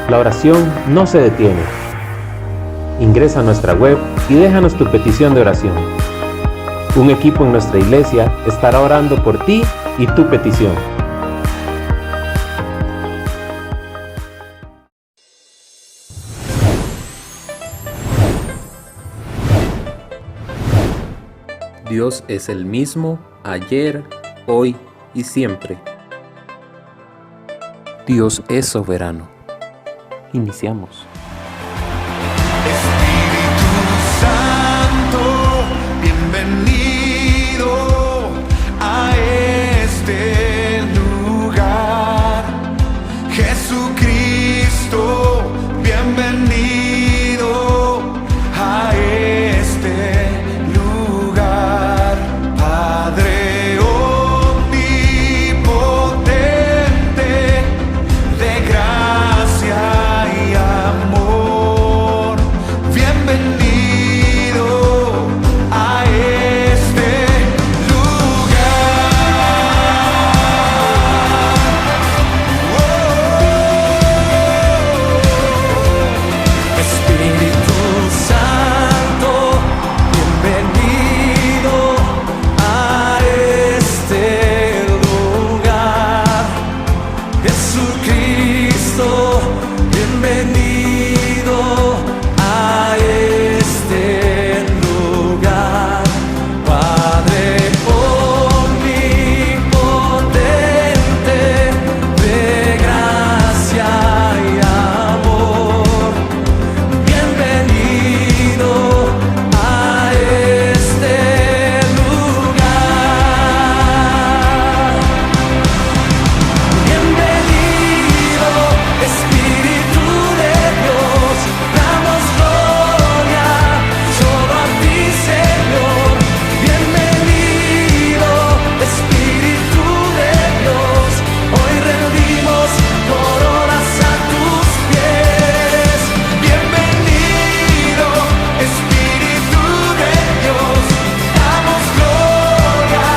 La oración no se detiene. Ingresa a nuestra web y déjanos tu petición de oración. Un equipo en nuestra iglesia estará orando por ti y tu petición. Dios es el mismo ayer, hoy y siempre. Dios es soberano. Iniciamos. Espíritu Santo, bienvenido a este lugar. Jesucristo, bienvenido a este lugar. Padre omnipotente, de gracia y amor, bienvenido a este lugar. Espíritu Santo, bienvenido a este lugar. Jesucristo, bienvenido a este lugar. Padre omnipotente, de gracia y amor, bienvenido a este lugar. Bienvenido, Espíritu de Dios, damos gloria solo a ti, Señor. Bienvenido, Espíritu de Dios, hoy rendimos coronas a tus pies. Bienvenido, Espíritu de Dios, damos gloria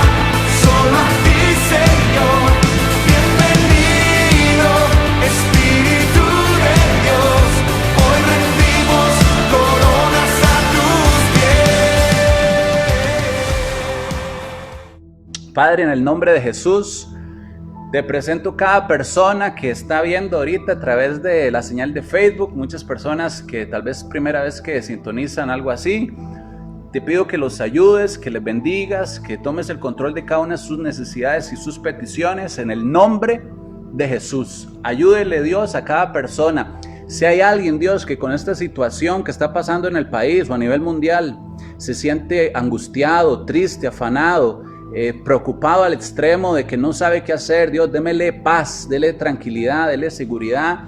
solo a ti, Señor. Bienvenido, Espíritu de Dios, hoy rendimos coronas a tus pies. Padre, en el nombre de Jesús, te presento cada persona que está viendo ahorita a través de la señal de Facebook, muchas personas que tal vez es primera vez que sintonizan algo así. Te pido que los ayudes, que les bendigas, que tomes el control de cada una de sus necesidades y sus peticiones en el nombre de Jesús. Ayúdele, Dios, a cada persona. Si hay alguien, Dios, que con esta situación que está pasando en el país o a nivel mundial se siente angustiado, triste, afanado, preocupado al extremo de que no sabe qué hacer, Dios, démele paz, déle tranquilidad, déle seguridad,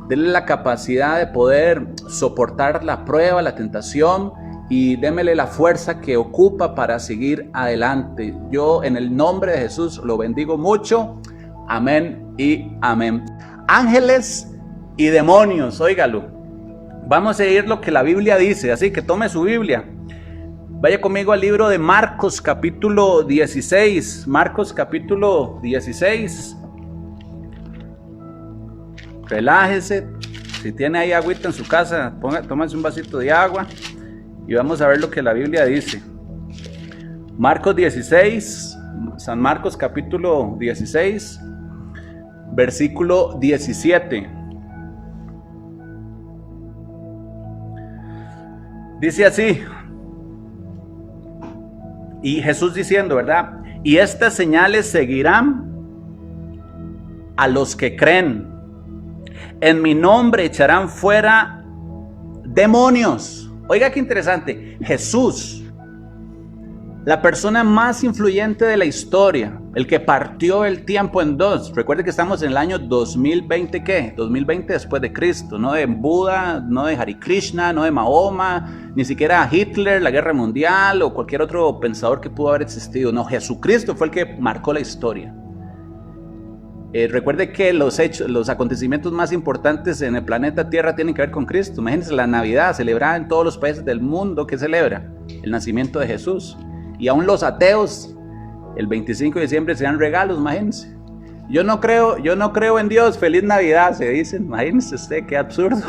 déle la capacidad de poder soportar la prueba, la tentación, y démele la fuerza que ocupa para seguir adelante. Yo en el nombre de Jesús lo bendigo mucho. Amén y amén. Ángeles y demonios, óigalo. Vamos a seguir lo que la Biblia dice, así que tome su Biblia. Vaya conmigo al libro de Marcos capítulo 16. Marcos capítulo 16. Relájese. Si tiene ahí agüita en su casa, tómase un vasito de agua y vamos a ver lo que la Biblia dice. Marcos 16, San Marcos capítulo 16, versículo 17. Dice así. Y Jesús diciendo, ¿verdad? Y estas señales seguirán a los que creen. En mi nombre echarán fuera demonios. Oiga qué interesante. Jesús, la persona más influyente de la historia, el que partió el tiempo en dos. Recuerde que estamos en el año 2020, ¿qué? 2020 después de Cristo, no de Buda, no de Hare Krishna, no de Mahoma, ni siquiera Hitler, la guerra mundial o cualquier otro pensador que pudo haber existido. No, Jesucristo fue el que marcó la historia. Recuerde que los acontecimientos más importantes en el planeta Tierra tienen que ver con Cristo. Imagínense la Navidad, celebrada en todos los países del mundo. ¿Qué celebra? El nacimiento de Jesús. Y aún los ateos, el 25 de diciembre se dan regalos, imagínense. yo no creo en Dios, feliz Navidad, se dice. Imagínese usted, qué absurdo.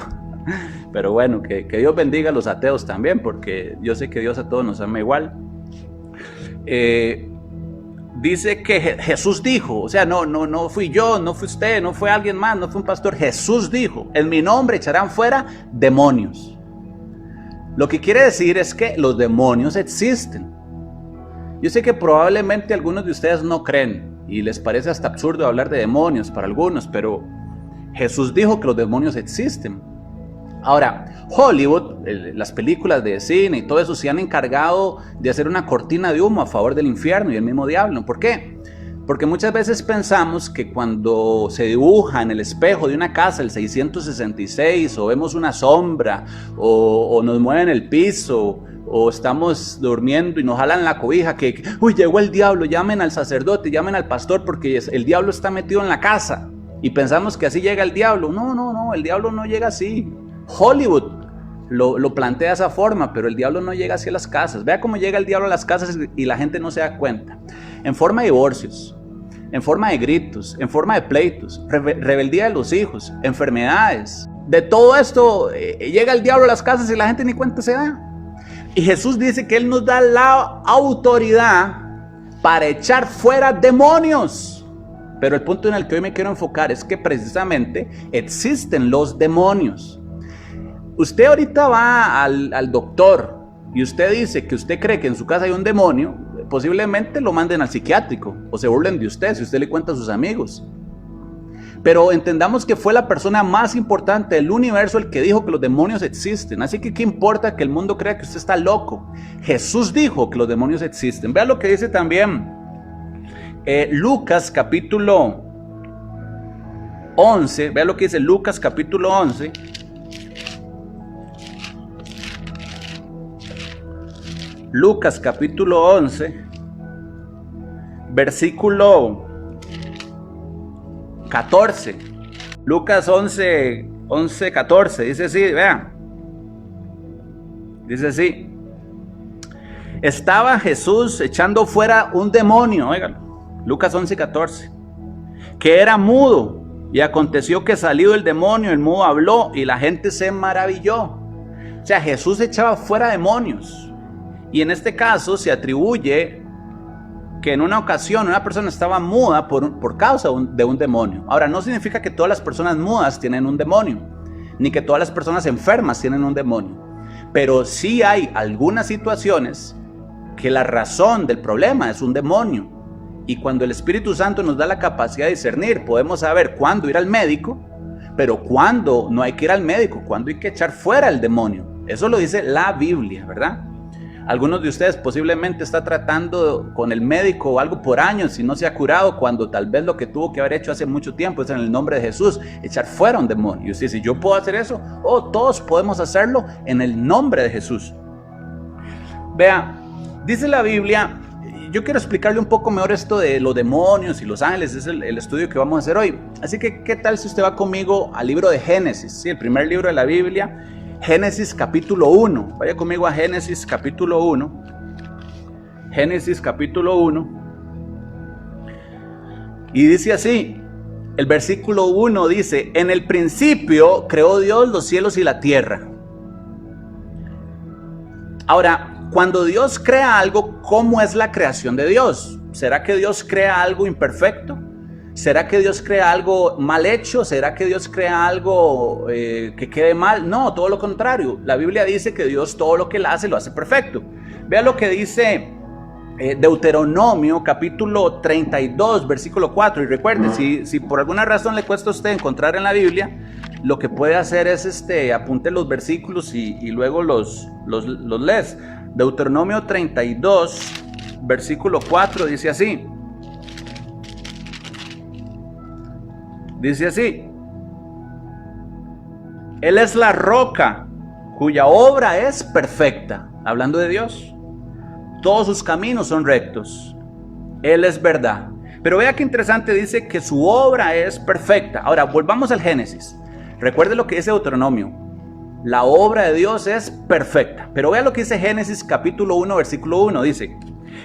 Pero bueno, que Dios bendiga a los ateos también, porque yo sé que Dios a todos nos ama igual. Dice que Jesús dijo, o sea, no fui yo, no fue usted, no fue alguien más, no fue un pastor. Jesús dijo, en mi nombre echarán fuera demonios. Lo que quiere decir es que los demonios existen. Yo sé que probablemente algunos de ustedes no creen y les parece hasta absurdo hablar de demonios para algunos, pero Jesús dijo que los demonios existen. Ahora, Hollywood, las películas de cine y todo eso se han encargado de hacer una cortina de humo a favor del infierno y el mismo diablo. ¿Por qué? Porque muchas veces pensamos que cuando se dibuja en el espejo de una casa el 666, o vemos una sombra, o nos mueven el piso, o estamos durmiendo y nos jalan la cobija, que uy, llegó el diablo, llamen al sacerdote, llamen al pastor porque el diablo está metido en la casa. Y pensamos que así llega el diablo. No, el diablo no llega así. Hollywood lo plantea de esa forma, pero el diablo no llega hacia las casas. Vea cómo llega el diablo a las casas y la gente no se da cuenta. En forma de divorcios, en forma de gritos, en forma de pleitos, rebeldía de los hijos, enfermedades. De todo esto llega el diablo a las casas y la gente ni cuenta se da. Y Jesús dice que Él nos da la autoridad para echar fuera demonios. Pero el punto en el que hoy me quiero enfocar es que precisamente existen los demonios. Usted ahorita va al doctor y usted dice que usted cree que en su casa hay un demonio, posiblemente lo manden al psiquiátrico o se burlen de usted si usted le cuenta a sus amigos. Pero entendamos que fue la persona más importante del universo el que dijo que los demonios existen. Así que ¿qué importa que el mundo crea que usted está loco? Jesús dijo que los demonios existen. Vea lo que dice también Lucas capítulo 11. Vea lo que dice Lucas capítulo 11. Lucas capítulo 11, versículo 14. Lucas 11, 14, dice así, vean. Dice así. Estaba Jesús echando fuera un demonio, oigan, Lucas 11, 14, que era mudo, y aconteció que salido el demonio, el mudo habló, y la gente se maravilló. O sea, Jesús echaba fuera demonios. Y en este caso se atribuye que en una ocasión una persona estaba muda por causa de un demonio. Ahora, no significa que todas las personas mudas tienen un demonio, ni que todas las personas enfermas tienen un demonio. Pero sí hay algunas situaciones que la razón del problema es un demonio. Y cuando el Espíritu Santo nos da la capacidad de discernir, podemos saber cuándo ir al médico, pero cuándo no hay que ir al médico, cuándo hay que echar fuera el demonio. Eso lo dice la Biblia, ¿verdad? Algunos de ustedes posiblemente está tratando con el médico o algo por años y no se ha curado, cuando tal vez lo que tuvo que haber hecho hace mucho tiempo es en el nombre de Jesús, echar fuera un demonio. Y usted dice, ¿yo puedo hacer eso? Todos podemos hacerlo en el nombre de Jesús. Vea, dice la Biblia, yo quiero explicarle un poco mejor esto de los demonios y los ángeles, es el estudio que vamos a hacer hoy. Así que, ¿qué tal si usted va conmigo al libro de Génesis? ¿Sí? El primer libro de la Biblia. Génesis capítulo 1, vaya conmigo a Génesis capítulo 1, Génesis capítulo 1, y dice así, el versículo 1 dice, en el principio creó Dios los cielos y la tierra. Ahora, cuando Dios crea algo, ¿cómo es la creación de Dios? ¿Será que Dios crea algo imperfecto? ¿Será que Dios crea algo mal hecho? ¿Será que Dios crea algo que quede mal? No, todo lo contrario. La Biblia dice que Dios todo lo que Él hace, lo hace perfecto. Vea lo que dice Deuteronomio capítulo 32, versículo 4. Y recuerde, si por alguna razón le cuesta a usted encontrar en la Biblia, lo que puede hacer es apunte los versículos y luego los lees. Deuteronomio 32, versículo 4 dice así. Dice así, Él es la roca cuya obra es perfecta, hablando de Dios. Todos sus caminos son rectos. Él es verdad. Pero vea qué interesante, dice que su obra es perfecta. Ahora, volvamos al Génesis. Recuerde lo que dice Deuteronomio. La obra de Dios es perfecta. Pero vea lo que dice Génesis capítulo 1, versículo 1. Dice,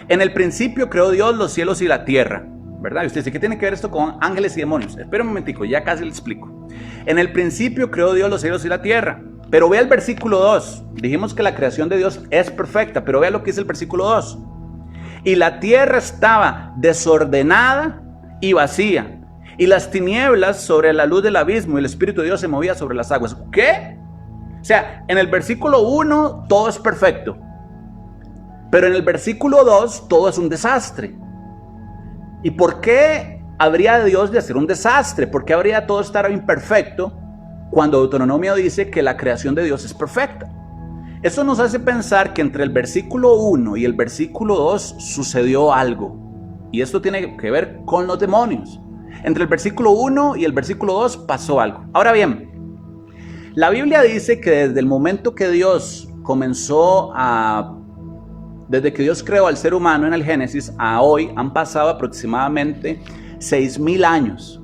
en el principio creó Dios los cielos y la tierra. ¿verdad? Y usted dice, ¿qué tiene que ver esto con ángeles y demonios? Espera un momentico, ya casi le explico. En el principio creó Dios los cielos y la tierra. Pero vea el versículo 2. Dijimos que la creación de Dios es perfecta, pero vea lo que dice el versículo 2. Y la tierra estaba desordenada y vacía, y las tinieblas sobre la luz del abismo, y el Espíritu de Dios se movía sobre las aguas. ¿Qué? O sea, en el versículo 1 todo es perfecto, pero en el versículo 2 todo es un desastre. ¿Y por qué habría Dios de hacer un desastre? ¿Por qué habría todo estar imperfecto cuando Deuteronomio dice que la creación de Dios es perfecta? Eso nos hace pensar que entre el versículo 1 y el versículo 2 sucedió algo. Y esto tiene que ver con los demonios. Entre el versículo 1 y el versículo 2 pasó algo. Ahora bien, la Biblia dice que desde el momento que Dios desde que Dios creó al ser humano en el Génesis a hoy han pasado aproximadamente 6,000 años.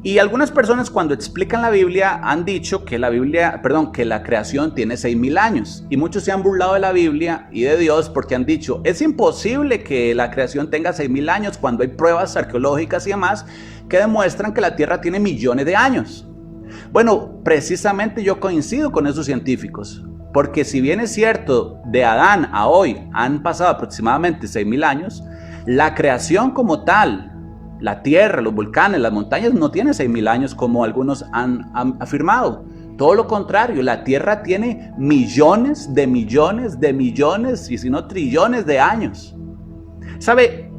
Y algunas personas cuando explican la Biblia han dicho que la creación tiene 6,000 años. Y muchos se han burlado de la Biblia y de Dios porque han dicho, es imposible que la creación tenga 6,000 años cuando hay pruebas arqueológicas y demás que demuestran que la Tierra tiene millones de años. Bueno, precisamente yo coincido con esos científicos. Porque si bien es cierto, de Adán a hoy han pasado aproximadamente 6,000 años, la creación como tal, la tierra, los volcanes, las montañas no tienen 6,000 años como algunos han afirmado. Todo lo contrario, la tierra tiene millones de millones de millones y si no trillones de años. ¿Sabe?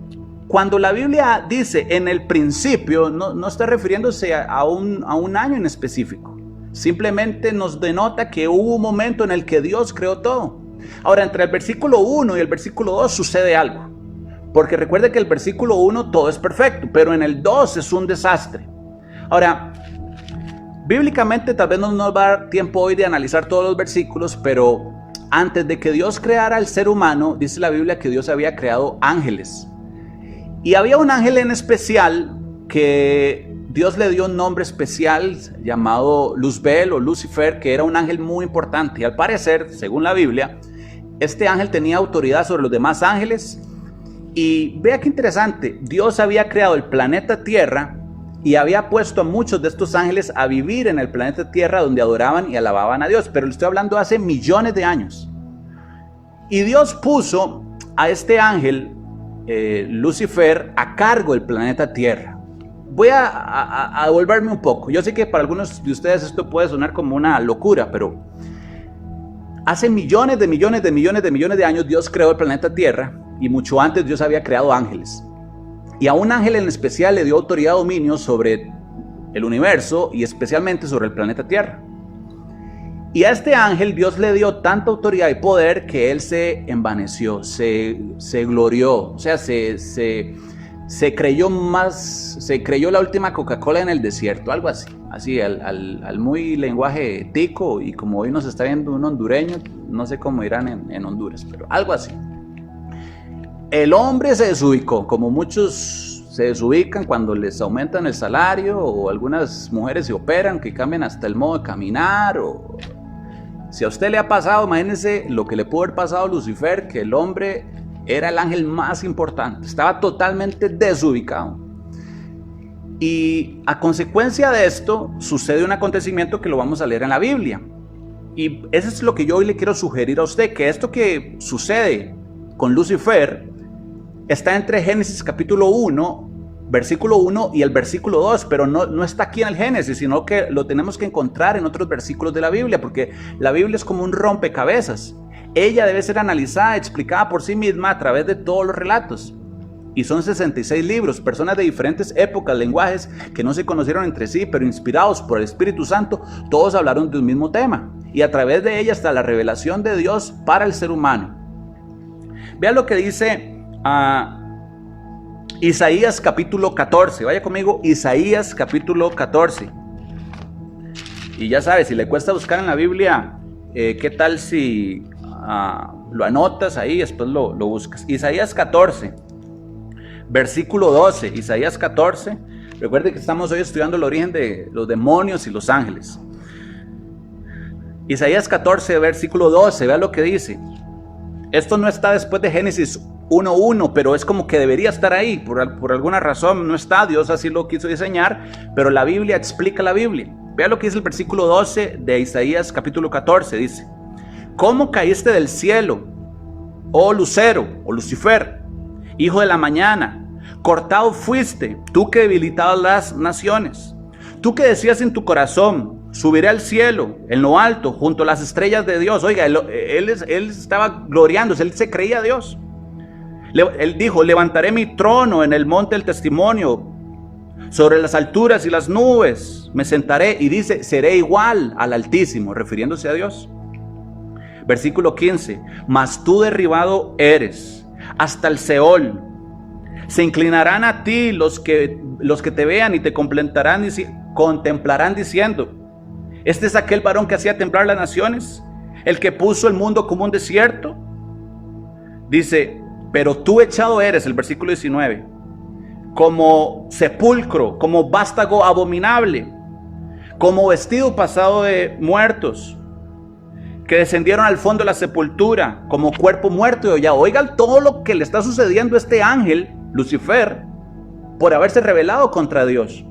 Cuando la Biblia dice en el principio, no está refiriéndose a un año en específico. Simplemente nos denota que hubo un momento en el que Dios creó todo. Ahora, entre el versículo 1 y el versículo 2 sucede algo. Porque recuerde que el versículo 1 todo es perfecto, pero en el 2 es un desastre. Ahora, bíblicamente tal vez no nos va a dar tiempo hoy de analizar todos los versículos, pero antes de que Dios creara al ser humano, dice la Biblia que Dios había creado ángeles. Y había un ángel en especial que Dios le dio un nombre especial llamado Luzbel o Lucifer, que era un ángel muy importante. Y al parecer, según la Biblia, este ángel tenía autoridad sobre los demás ángeles. Y vea qué interesante, Dios había creado el planeta Tierra y había puesto a muchos de estos ángeles a vivir en el planeta Tierra donde adoraban y alababan a Dios. Pero le estoy hablando hace millones de años. Y Dios puso a este ángel, Lucifer, a cargo del planeta Tierra. Voy a devolverme un poco. Yo sé que para algunos de ustedes esto puede sonar como una locura, pero hace millones de millones de millones de millones de años Dios creó el planeta Tierra y mucho antes Dios había creado ángeles. Y a un ángel en especial le dio autoridad y dominio sobre el universo y especialmente sobre el planeta Tierra. Y a este ángel Dios le dio tanta autoridad y poder que él se envaneció, se glorió, o sea, se creyó la última Coca-Cola en el desierto, algo así al muy lenguaje tico, y como hoy nos está viendo un hondureño, no sé cómo irán en Honduras, pero algo así. El hombre se desubicó, como muchos se desubican cuando les aumentan el salario, o algunas mujeres se operan, que cambian hasta el modo de caminar, o si a usted le ha pasado, imagínense lo que le pudo haber pasado a Lucifer, que el hombre era el ángel más importante, estaba totalmente desubicado. Y a consecuencia de esto sucede un acontecimiento que lo vamos a leer en la Biblia. Y eso es lo que yo hoy le quiero sugerir a usted, que esto que sucede con Lucifer está entre Génesis capítulo 1, versículo 1 y el versículo 2, pero no está aquí en el Génesis, sino que lo tenemos que encontrar en otros versículos de la Biblia, porque la Biblia es como un rompecabezas. Ella debe ser analizada, explicada por sí misma a través de todos los relatos. Y son 66 libros, personas de diferentes épocas, lenguajes que no se conocieron entre sí, pero inspirados por el Espíritu Santo, todos hablaron de un mismo tema. Y a través de ella está la revelación de Dios para el ser humano. Vean lo que dice Isaías capítulo 14. Vaya conmigo, Isaías capítulo 14. Y ya sabes, si le cuesta buscar en la Biblia, ¿qué tal si lo anotas ahí, después lo buscas? Isaías 14, versículo 12. Isaías 14. Recuerde que estamos hoy estudiando el origen de los demonios y los ángeles. Isaías 14, versículo 12. Vea lo que dice. Esto no está después de Génesis 1:1, pero es como que debería estar ahí. Por alguna razón no está, Dios así lo quiso diseñar, pero la Biblia explica la Biblia. Vea lo que dice el versículo 12 de Isaías capítulo 14, dice: ¿Cómo caíste del cielo, oh lucero, o Lucifer, hijo de la mañana? Cortado fuiste, tú que debilitabas las naciones. Tú que decías en tu corazón: subiré al cielo, en lo alto, junto a las estrellas de Dios. Oiga, él estaba gloriándose, él se creía Dios. Él dijo: levantaré mi trono en el monte del testimonio, sobre las alturas y las nubes me sentaré. Y dice: seré igual al Altísimo, refiriéndose a Dios. Versículo 15: mas tú derribado eres hasta el Seol. Se inclinarán a ti los que te vean y te contemplarán diciendo: este es aquel varón que hacía temblar las naciones, el que puso el mundo como un desierto. Dice: pero tú echado eres, el versículo 19, como sepulcro, como vástago abominable, como vestido pasado de muertos, que descendieron al fondo de la sepultura, como cuerpo muerto. Y ya, oigan todo lo que le está sucediendo a este ángel, Lucifer, por haberse rebelado contra Dios.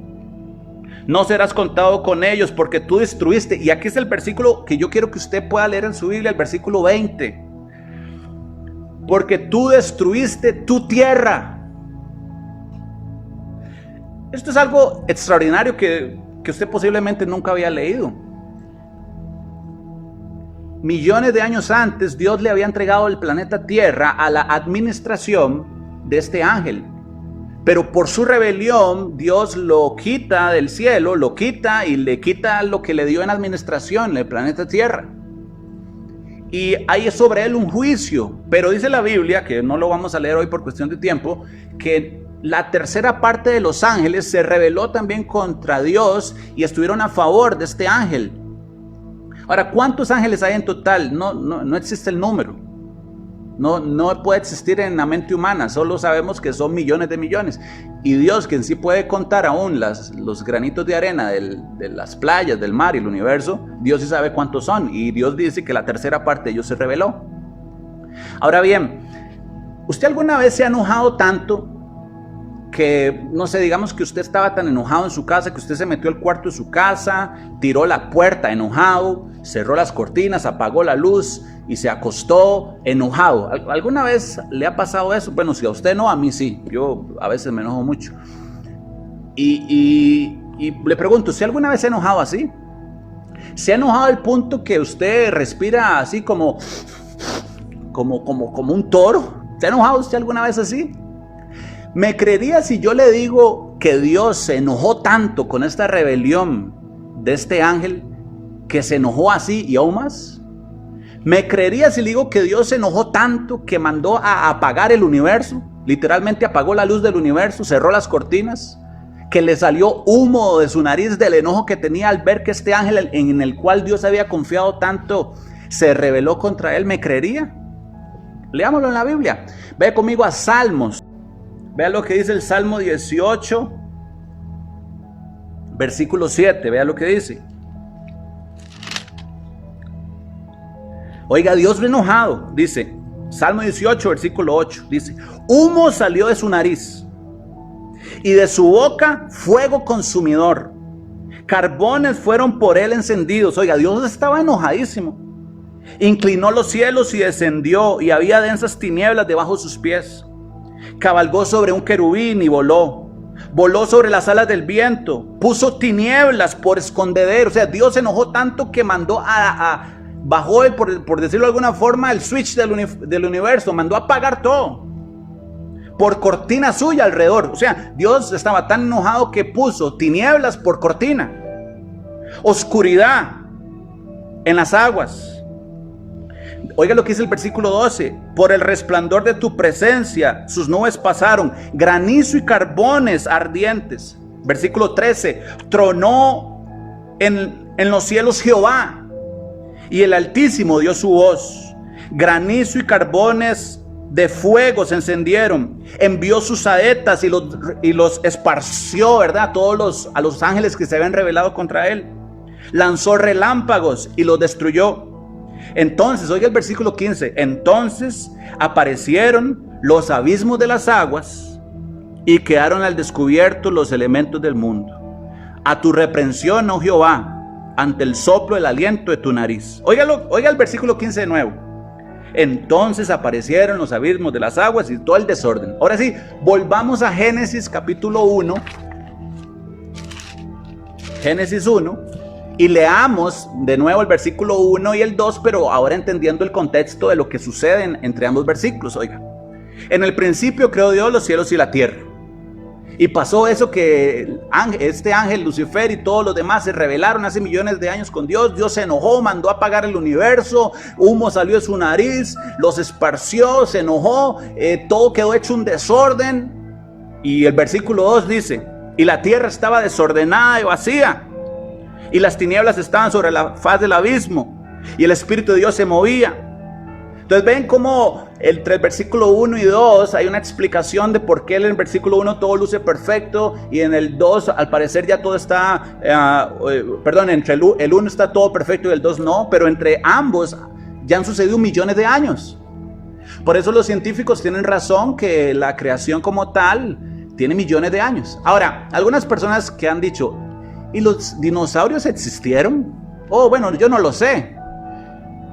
No serás contado con ellos, porque tú destruiste. Y aquí es el versículo que yo quiero que usted pueda leer en su Biblia, el versículo 20. Porque tú destruiste tu tierra. Esto es algo extraordinario que usted posiblemente nunca había leído. Millones de años antes, Dios le había entregado el planeta Tierra a la administración de este ángel. Pero por su rebelión, Dios lo quita del cielo, lo quita y le quita lo que le dio en administración, el planeta Tierra. Y hay sobre él un juicio. Pero dice la Biblia, que no lo vamos a leer hoy por cuestión de tiempo, que la tercera parte de los ángeles se rebeló también contra Dios y estuvieron a favor de este ángel. Ahora, ¿cuántos ángeles hay en total? No existe el número. No puede existir en la mente humana. Solo sabemos que son millones de millones. Y Dios, quien sí puede contar aún los granitos de arena de las playas, del mar y el universo, Dios sí sabe cuántos son. Y Dios dice que la tercera parte de ellos se rebeló. Ahora bien, ¿usted alguna vez se ha enojado tanto que, no sé, digamos que usted estaba tan enojado en su casa que usted se metió al cuarto de su casa, tiró la puerta enojado, cerró las cortinas, apagó la luz y se acostó enojado? ¿Alguna vez le ha pasado eso? Bueno, si a usted no, a mí sí. Yo a veces me enojo mucho. Y le pregunto, ¿usted alguna vez se ha enojado así? ¿Se ha enojado al punto que usted respira así como un toro? ¿Se ha enojado usted alguna vez así? ¿Me creería si yo le digo que Dios se enojó tanto con esta rebelión de este ángel, que se enojó así y aún más? ¿Me creería si le digo que Dios se enojó tanto que mandó a apagar el universo? Literalmente apagó la luz del universo, cerró las cortinas, que le salió humo de su nariz del enojo que tenía al ver que este ángel en el cual Dios había confiado tanto se rebeló contra él. ¿Me creería? Leámoslo en la Biblia. Ve conmigo a Salmos. Vea lo que dice el Salmo 18, versículo 7. Vea lo que dice. Oiga, Dios enojado, dice, Salmo 18, versículo 8, dice: humo salió de su nariz y de su boca fuego consumidor. Carbones fueron por él encendidos. Oiga, Dios estaba enojadísimo. Inclinó los cielos y descendió, y había densas tinieblas debajo de sus pies. Cabalgó sobre un querubín y voló. Voló sobre las alas del viento. Puso tinieblas por escondedero. O sea, Dios se enojó tanto que mandó bajó, por decirlo de alguna forma, el switch del universo. Mandó a apagar todo por cortina suya alrededor. O sea, Dios estaba tan enojado que puso tinieblas por cortina, oscuridad en las aguas. Oiga lo que dice el versículo 12: por el resplandor de tu presencia sus nubes pasaron, granizo y carbones ardientes. Versículo 13: tronó en los cielos Jehová, y el Altísimo dio su voz. Granizo y carbones de fuego se encendieron. Envió sus saetas y los esparció, ¿verdad? A los ángeles que se habían rebelado contra él. Lanzó relámpagos y los destruyó. Entonces, oiga el versículo 15: entonces aparecieron los abismos de las aguas y quedaron al descubierto los elementos del mundo. A tu reprensión, oh Jehová, ante el soplo del aliento de tu nariz. Oiga el versículo 15 de nuevo. Entonces aparecieron los abismos de las aguas y todo el desorden. Ahora sí, volvamos a Génesis capítulo 1. Génesis 1. Y leamos de nuevo el versículo 1 y el 2, pero ahora entendiendo el contexto de lo que sucede entre ambos versículos. Oiga, en el principio creó Dios los cielos y la tierra. Y pasó eso que este ángel Lucifer y todos los demás se rebelaron hace millones de años con Dios. Dios se enojó, mandó a apagar el universo, humo salió de su nariz, los esparció, se enojó, todo quedó hecho un desorden. Y el versículo 2 dice, y la tierra estaba desordenada y vacía, y las tinieblas estaban sobre la faz del abismo, y el Espíritu de Dios se movía. Entonces ven cómo entre el versículo 1 y 2 hay una explicación de por qué en el versículo 1 todo luce perfecto y en el 2 al parecer ya todo está, entre el 1 está todo perfecto y el 2 no, pero entre ambos ya han sucedido millones de años. Por eso los científicos tienen razón que la creación como tal tiene millones de años. Ahora, algunas personas que han dicho, ¿y los dinosaurios existieron? Oh, bueno, yo no lo sé.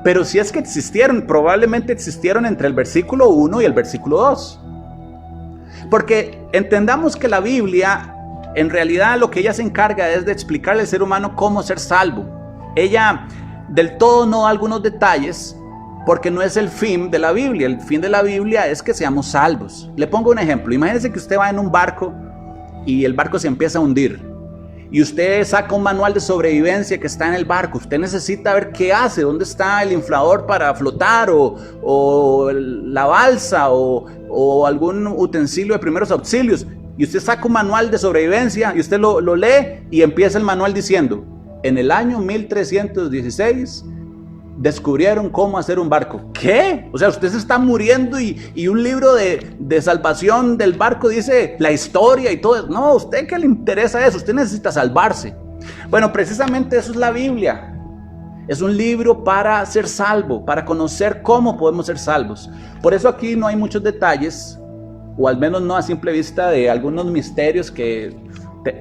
Pero si es que existieron, probablemente existieron entre el versículo 1 y el versículo 2. Porque entendamos que la Biblia, en realidad lo que ella se encarga es de explicarle al ser humano cómo ser salvo. Ella del todo no da algunos detalles, porque no es el fin de la Biblia. El fin de la Biblia es que seamos salvos. Le pongo un ejemplo. Imagínense que usted va en un barco y el barco se empieza a hundir. Y usted saca un manual de sobrevivencia que está en el barco. Usted necesita ver qué hace, dónde está el inflador para flotar o la balsa o algún utensilio de primeros auxilios. Y usted saca un manual de sobrevivencia y usted lo lee y empieza el manual diciendo, en el año 1316 descubrieron cómo hacer un barco. ¿Qué? O sea, usted se está muriendo y un libro de salvación del barco dice la historia y todo eso. No, ¿a usted qué le interesa eso? Usted necesita salvarse. Bueno, precisamente eso es la Biblia. Es un libro para ser salvo, para conocer cómo podemos ser salvos. Por eso aquí no hay muchos detalles, o al menos no a simple vista, de algunos misterios que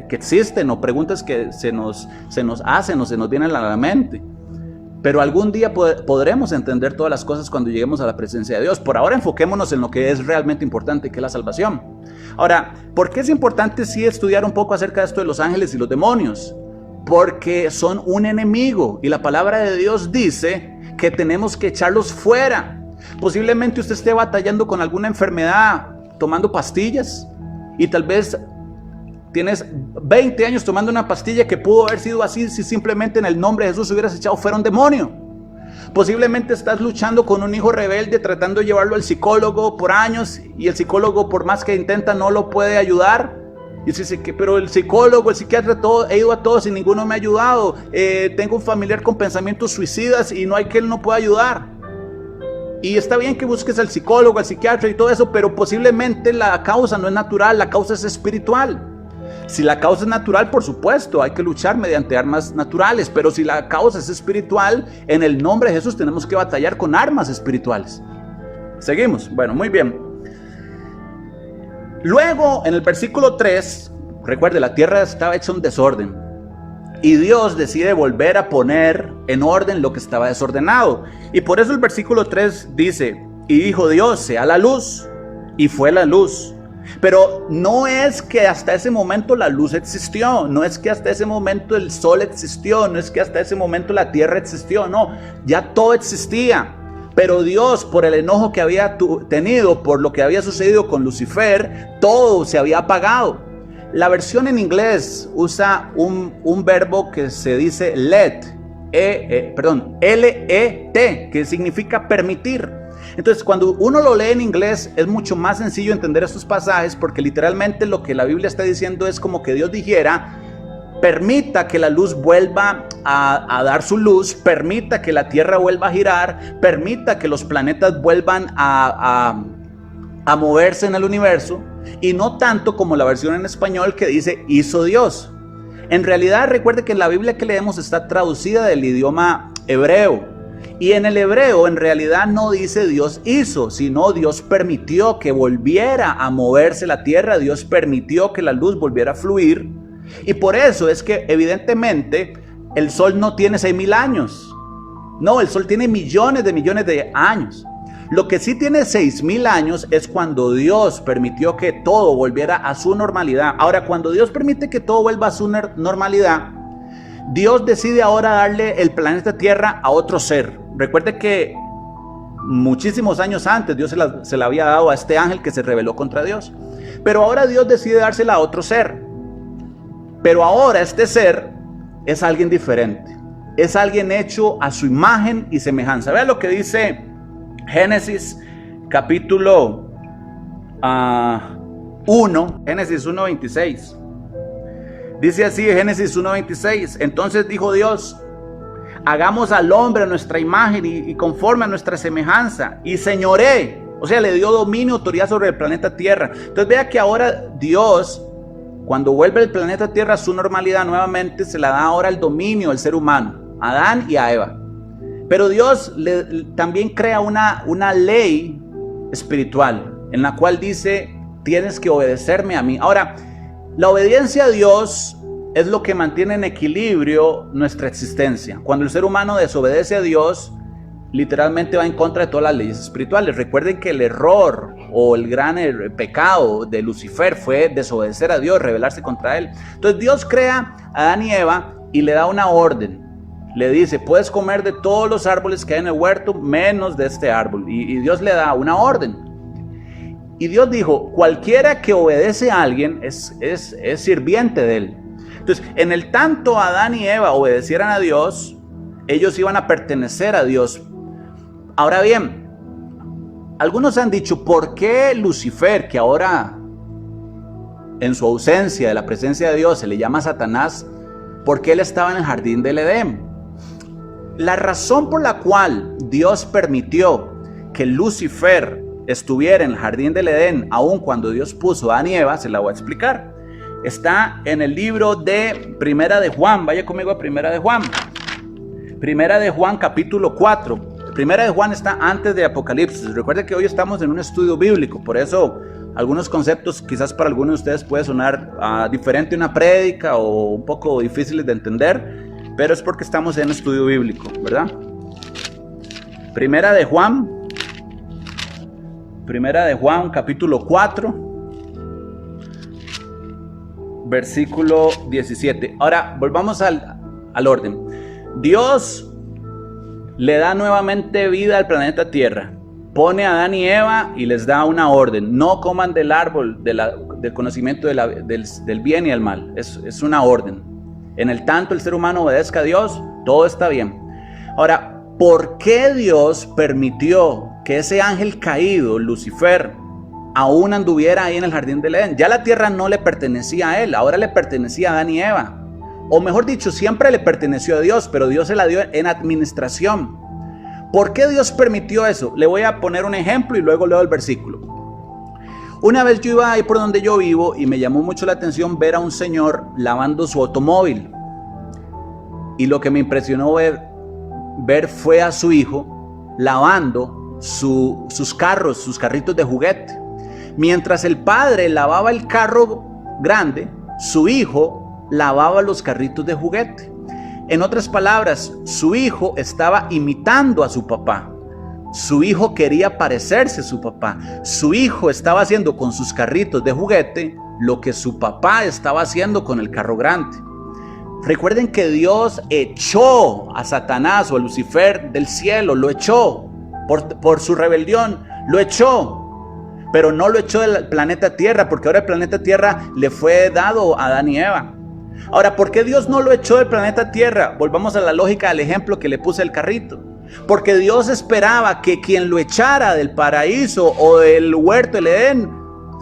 existen o preguntas que se nos hacen o se nos vienen a la mente. Pero algún día podremos entender todas las cosas cuando lleguemos a la presencia de Dios. Por ahora enfoquémonos en lo que es realmente importante, que es la salvación. Ahora, ¿por qué es importante sí estudiar un poco acerca de esto de los ángeles y los demonios? Porque son un enemigo y la palabra de Dios dice que tenemos que echarlos fuera. Posiblemente usted esté batallando con alguna enfermedad, tomando pastillas y tal vez tienes 20 años tomando una pastilla que pudo haber sido así si simplemente en el nombre de Jesús hubieras echado fuera un demonio. Posiblemente estás luchando con un hijo rebelde tratando de llevarlo al psicólogo por años y el psicólogo por más que intenta no lo puede ayudar. Y dice que pero el psicólogo, el psiquiatra, he ido a todos y ninguno me ha ayudado. Tengo un familiar con pensamientos suicidas y no hay que él no pueda ayudar. Y está bien que busques al psicólogo, al psiquiatra y todo eso, pero posiblemente la causa no es natural, la causa es espiritual. Si la causa es natural, por supuesto, hay que luchar mediante armas naturales, pero si la causa es espiritual, en el nombre de Jesús tenemos que batallar con armas espirituales. Seguimos, bueno, muy bien. Luego, en el versículo 3, recuerde, la tierra estaba hecha un desorden, y Dios decide volver a poner en orden lo que estaba desordenado, y por eso el versículo 3 dice, y dijo Dios, sea la luz, y fue la luz. Pero no es que hasta ese momento la luz existió, no es que hasta ese momento el sol existió, no es que hasta ese momento la tierra existió, no, ya todo existía. Pero Dios, por el enojo que había tenido, por lo que había sucedido con Lucifer, todo se había apagado. La versión en inglés usa un verbo que se dice let, L-E-T, que significa permitir. Entonces, cuando uno lo lee en inglés, es mucho más sencillo entender estos pasajes, porque literalmente lo que la Biblia está diciendo es como que Dios dijera, permita que la luz vuelva a dar su luz, permita que la tierra vuelva a girar, permita que los planetas vuelvan a moverse en el universo, y no tanto como la versión en español que dice, hizo Dios. En realidad, recuerde que la Biblia que leemos está traducida del idioma hebreo. Y en el hebreo en realidad no dice Dios hizo, sino Dios permitió que volviera a moverse la tierra, Dios permitió que la luz volviera a fluir. Y por eso es que evidentemente el sol no tiene 6.000 años. No, el sol tiene millones de años. Lo que sí tiene 6.000 años es cuando Dios permitió que todo volviera a su normalidad. Ahora, cuando Dios permite que todo vuelva a su normalidad, Dios decide ahora darle el planeta Tierra a otro ser. Recuerde que muchísimos años antes Dios se la había dado a este ángel que se rebeló contra Dios. Pero ahora Dios decide dársela a otro ser. Pero ahora este ser es alguien diferente. Es alguien hecho a su imagen y semejanza. Vean lo que dice Génesis capítulo 1, Génesis 1:26. Dice así Génesis 1:26. Entonces dijo Dios: hagamos al hombre a nuestra imagen y conforme a nuestra semejanza, y señoré, o sea, le dio dominio y autoridad sobre el planeta Tierra. Entonces vea que ahora Dios, cuando vuelve el planeta Tierra a su normalidad nuevamente, se la da ahora el dominio al ser humano, a Adán y a Eva. Pero Dios también crea una ley espiritual en la cual dice: tienes que obedecerme a mí. Ahora, la obediencia a Dios es lo que mantiene en equilibrio nuestra existencia. Cuando el ser humano desobedece a Dios, literalmente va en contra de todas las leyes espirituales. Recuerden que el error o el gran pecado de Lucifer fue desobedecer a Dios, rebelarse contra él. Entonces Dios crea a Adán y Eva y le da una orden. Le dice: puedes comer de todos los árboles que hay en el huerto, menos de este árbol. Y Dios le da una orden. Y Dios dijo: cualquiera que obedece a alguien es sirviente de él. Entonces, en el tanto Adán y Eva obedecieran a Dios, ellos iban a pertenecer a Dios. Ahora bien, algunos han dicho: ¿por qué Lucifer, que ahora en su ausencia de la presencia de Dios se le llama Satanás, por qué él estaba en el jardín del Edén? La razón por la cual Dios permitió que Lucifer estuviera en el jardín del Edén, aun cuando Dios puso a Adán y Eva, se la voy a explicar. Está en el libro de Primera de Juan. Vaya conmigo a Primera de Juan. Primera de Juan capítulo 4. Primera de Juan está antes de Apocalipsis. Recuerde que hoy estamos en un estudio bíblico, por eso algunos conceptos quizás para algunos de ustedes puede sonar diferente a una prédica o un poco difíciles de entender, pero es porque estamos en estudio bíblico, ¿verdad? Primera de Juan capítulo 4, versículo 17. Ahora volvamos al orden. Dios le da nuevamente vida al planeta Tierra. Pone a Adán y Eva y les da una orden: no coman del árbol del conocimiento del bien y el mal. Es una orden. En el tanto el ser humano obedezca a Dios, todo está bien. Ahora, ¿por qué Dios permitió que ese ángel caído, Lucifer, aún anduviera ahí en el jardín del Edén? Ya la tierra no le pertenecía a él, ahora le pertenecía a Adán y Eva. O mejor dicho, siempre le perteneció a Dios, pero Dios se la dio en administración. ¿Por qué Dios permitió eso? Le voy a poner un ejemplo y luego leo el versículo. Una vez yo iba ahí por donde yo vivo y me llamó mucho la atención ver a un señor lavando su automóvil. Y lo que me impresionó ver fue a su hijo lavando sus carritos de juguete. Mientras el padre lavaba el carro grande, su hijo lavaba los carritos de juguete. En otras palabras, su hijo estaba imitando a su papá. Su hijo quería parecerse a su papá. Su hijo estaba haciendo con sus carritos de juguete lo que su papá estaba haciendo con el carro grande. Recuerden que Dios echó a Satanás o a Lucifer del cielo, lo echó por su rebelión, lo echó. Pero no lo echó del planeta Tierra, porque ahora el planeta Tierra le fue dado a Adán y Eva. Ahora, ¿por qué Dios no lo echó del planeta Tierra? Volvamos a la lógica del ejemplo que le puse al carrito. Porque Dios esperaba que quien lo echara del paraíso o del huerto del Edén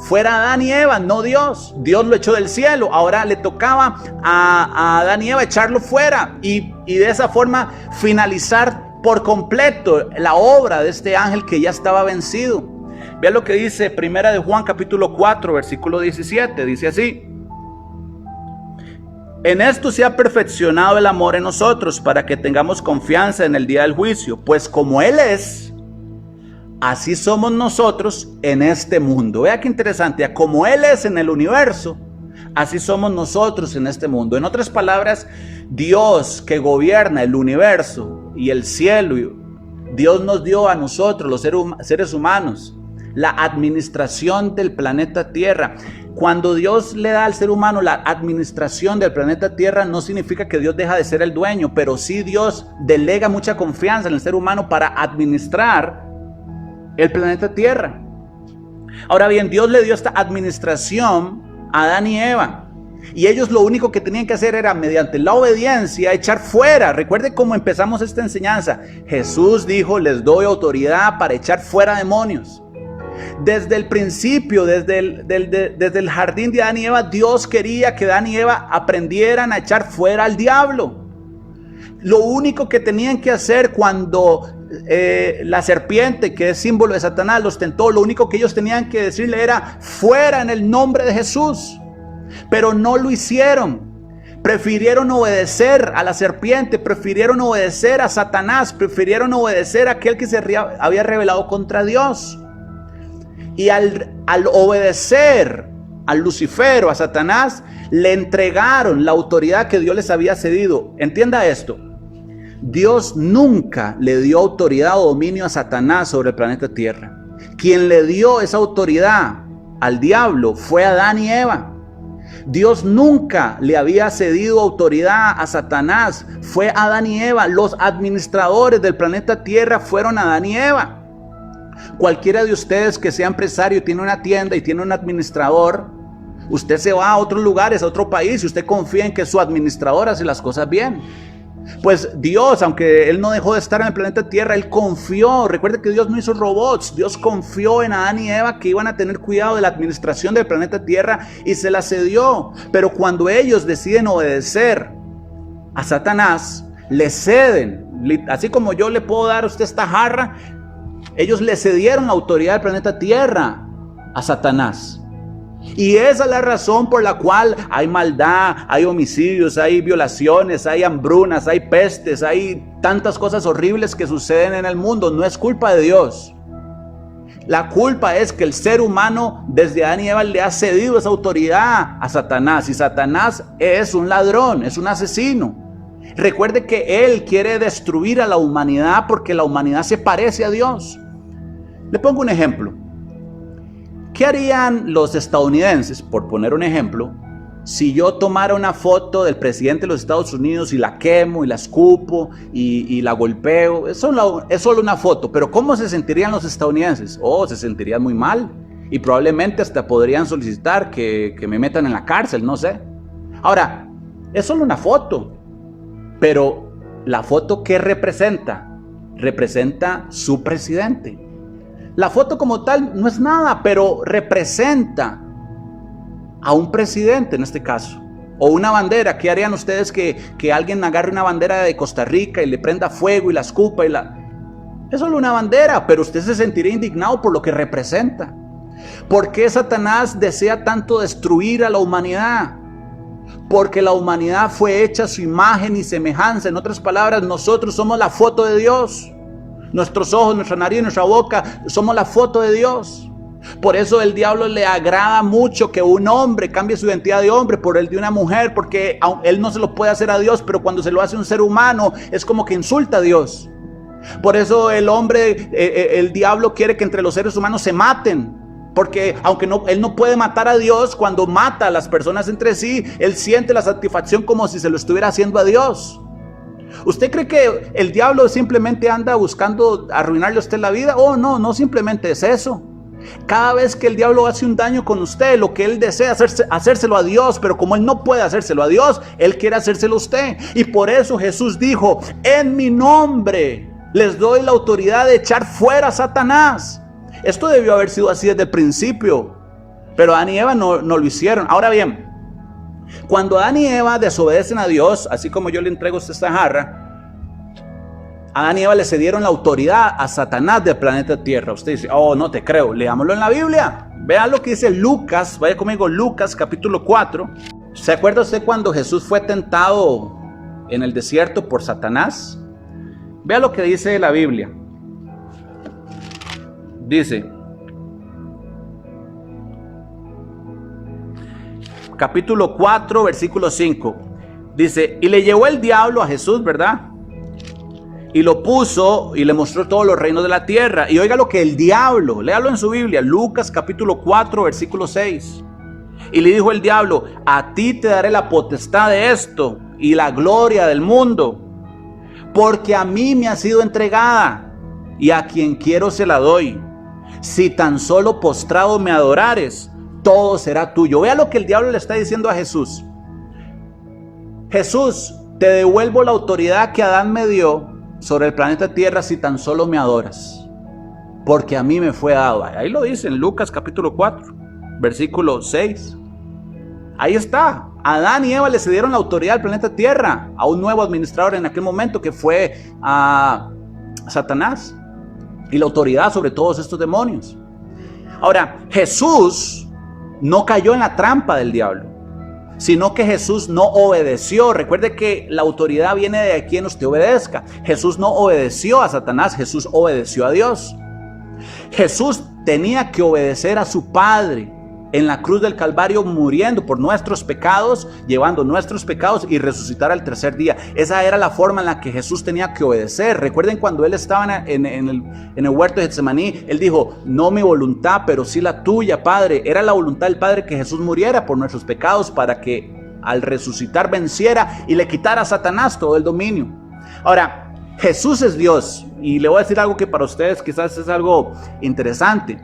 fuera Adán y Eva, no Dios. Dios lo echó del cielo, ahora le tocaba a Adán y Eva echarlo fuera y de esa forma finalizar por completo la obra de este ángel que ya estaba vencido. Vean lo que dice Primera de Juan capítulo 4 versículo 17, dice así: En esto se ha perfeccionado el amor en nosotros para que tengamos confianza en el día del juicio, pues como Él es, así somos nosotros en este mundo. Vea qué interesante, como Él es en el universo, así somos nosotros en este mundo. En otras palabras, Dios que gobierna el universo y el cielo, Dios nos dio a nosotros, los seres humanos, la administración del planeta Tierra. Cuando Dios le da al ser humano la administración del planeta Tierra, no significa que Dios deja de ser el dueño, pero sí Dios delega mucha confianza en el ser humano para administrar el planeta Tierra. Ahora bien, Dios le dio esta administración a Adán y Eva, y ellos lo único que tenían que hacer era, mediante la obediencia, echar fuera. Recuerde cómo empezamos esta enseñanza. Jesús dijo: les doy autoridad para echar fuera demonios. Desde el principio, desde el jardín de Adán y Eva, Dios quería que Adán y Eva aprendieran a echar fuera al diablo. Lo único que tenían que hacer cuando la serpiente, que es símbolo de Satanás, los tentó, lo único que ellos tenían que decirle era: fuera en el nombre de Jesús. Pero no lo hicieron. Prefirieron obedecer a la serpiente, prefirieron obedecer a Satanás, prefirieron obedecer a aquel que se había rebelado contra Dios. Y al obedecer a Lucifer o a Satanás, le entregaron la autoridad que Dios les había cedido. Entienda esto: Dios nunca le dio autoridad o dominio a Satanás sobre el planeta Tierra. Quien le dio esa autoridad al diablo fue Adán y Eva. Dios nunca le había cedido autoridad a Satanás, fue Adán y Eva. Los administradores del planeta Tierra fueron Adán y Eva. Cualquiera de ustedes que sea empresario y tiene una tienda y tiene un administrador, usted se va a otros lugares, a otro país, y usted confía en que su administrador hace las cosas bien. Pues Dios, aunque Él no dejó de estar en el planeta Tierra, Él confió. Recuerde que Dios no hizo robots. Dios confió en Adán y Eva que iban a tener cuidado de la administración del planeta Tierra, y se la cedió. Pero cuando ellos deciden obedecer a Satanás, le ceden. Así como yo le puedo dar a usted esta jarra, ellos le cedieron la autoridad del planeta Tierra a Satanás. Y esa es la razón por la cual hay maldad, hay homicidios, hay violaciones, hay hambrunas, hay pestes, hay tantas cosas horribles que suceden en el mundo. No es culpa de Dios. La culpa es que el ser humano desde Adán y Eva le ha cedido esa autoridad a Satanás. Y Satanás es un ladrón, es un asesino. Recuerde que él quiere destruir a la humanidad porque la humanidad se parece a Dios. Le pongo un ejemplo. ¿Qué harían los estadounidenses, por poner un ejemplo, si yo tomara una foto del presidente de los Estados Unidos y la quemo y la escupo y la golpeo? Es solo una foto, pero ¿cómo se sentirían los estadounidenses? Se sentirían muy mal, y probablemente hasta podrían solicitar que me metan en la cárcel, no sé. Ahora, es solo una foto, pero la foto, ¿qué representa? Representa su presidente. La foto como tal no es nada, pero representa a un presidente en este caso. O una bandera. ¿Qué harían ustedes que alguien agarre una bandera de Costa Rica y le prenda fuego y la escupa? Es solo una bandera, pero usted se sentiría indignado por lo que representa. ¿Por qué Satanás desea tanto destruir a la humanidad? Porque la humanidad fue hecha a su imagen y semejanza. En otras palabras, nosotros somos la foto de Dios. Nuestros ojos, nuestra nariz, nuestra boca, somos la foto de Dios. Por eso el diablo le agrada mucho que un hombre cambie su identidad de hombre por el de una mujer, porque él no se lo puede hacer a Dios, pero cuando se lo hace a un ser humano es como que insulta a Dios. Por eso el diablo quiere que entre los seres humanos se maten, porque aunque él no puede matar a Dios, cuando mata a las personas entre sí, él siente la satisfacción como si se lo estuviera haciendo a Dios. ¿Usted cree que el diablo simplemente anda buscando arruinarle a usted la vida? No simplemente es eso. Cada vez que el diablo hace un daño con usted, lo que él desea es hacérselo a Dios, pero como él no puede hacérselo a Dios, él quiere hacérselo a usted. Y por eso Jesús dijo: en mi nombre les doy la autoridad de echar fuera a Satanás. Esto debió haber sido así desde el principio, pero Adán y Eva no lo hicieron. Ahora bien, cuando Adán y Eva desobedecen a Dios, así como yo le entrego a usted esta jarra, Adán y Eva le cedieron la autoridad a Satanás del planeta Tierra. Usted dice: no te creo. Leámoslo en la Biblia. Vean lo que dice Lucas. Vaya conmigo, Lucas capítulo 4. ¿Se acuerda usted cuando Jesús fue tentado en el desierto por Satanás? Vea lo que dice la Biblia. Dice, capítulo 4, versículo 5. Dice, y le llevó el diablo a Jesús, ¿verdad? Y lo puso y le mostró todos los reinos de la tierra. Y oiga lo que el diablo, léalo en su Biblia, Lucas capítulo 4, versículo 6. Y le dijo el diablo, a ti te daré la potestad de esto y la gloria del mundo, porque a mí me ha sido entregada y a quien quiero se la doy. Si tan solo postrado me adorares, todo será tuyo. Vea lo que el diablo le está diciendo a Jesús. Jesús, te devuelvo la autoridad que Adán me dio sobre el planeta Tierra si tan solo me adoras, porque a mí me fue dado. Ahí lo dice en Lucas capítulo 4, versículo 6. Ahí está. Adán y Eva le cedieron la autoridad del planeta Tierra a un nuevo administrador en aquel momento que fue a Satanás, y la autoridad sobre todos estos demonios. Ahora, Jesús no cayó en la trampa del diablo, sino que Jesús no obedeció. Recuerde que la autoridad viene de quien usted obedezca. Jesús no obedeció a Satanás, Jesús obedeció a Dios. Jesús tenía que obedecer a su Padre en la cruz del Calvario, muriendo por nuestros pecados, llevando nuestros pecados y resucitar al tercer día. Esa era la forma en la que Jesús tenía que obedecer. Recuerden cuando Él estaba en el huerto de Getsemaní, Él dijo, no mi voluntad, pero sí la tuya, Padre. Era la voluntad del Padre que Jesús muriera por nuestros pecados para que al resucitar venciera y le quitara a Satanás todo el dominio. Ahora, Jesús es Dios, y le voy a decir algo que para ustedes quizás es algo interesante.